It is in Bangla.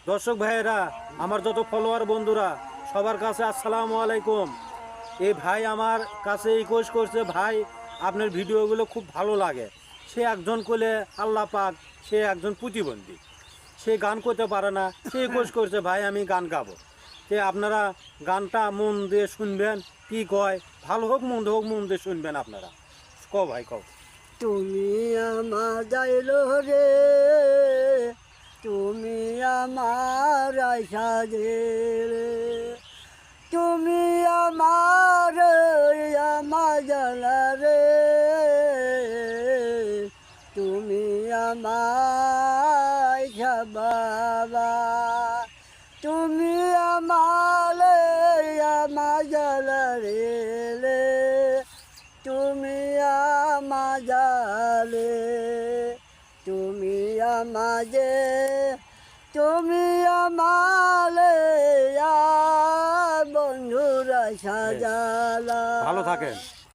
দর্শক ভাইয়েরা, আমার যত ফলোয়ার বন্ধুরা, সবার কাছে আসসালামু আলাইকুম। এই ভাই আমার কাছে রিকোয়েস্ট করছে, ভাই আপনার ভিডিওগুলো খুব ভালো লাগে। সে একজন কোলে আল্লাহ পাক, সে একজন প্রতিবন্ধী, সে গান করতে পারে না। সে রিকোয়েস্ট করছে, ভাই আমি গান গাবো। যে আপনারা গানটা মন দিয়ে শুনবেন, কি কয়, ভালো হোক মন্দ হোক মন দিয়ে শুনবেন আপনারা। কও ভাই কও। তুমি আমার যাইল রে, তুমি আমার আশা রে, তুমি আমার জালা রে, তুমি আমার বাবা, তুমি আমার জালা রে, তুমি আমাজালে, তুমি আমাজে, তুমি আমালে বন্ধুরা সাজালা। ভালো থাকেন।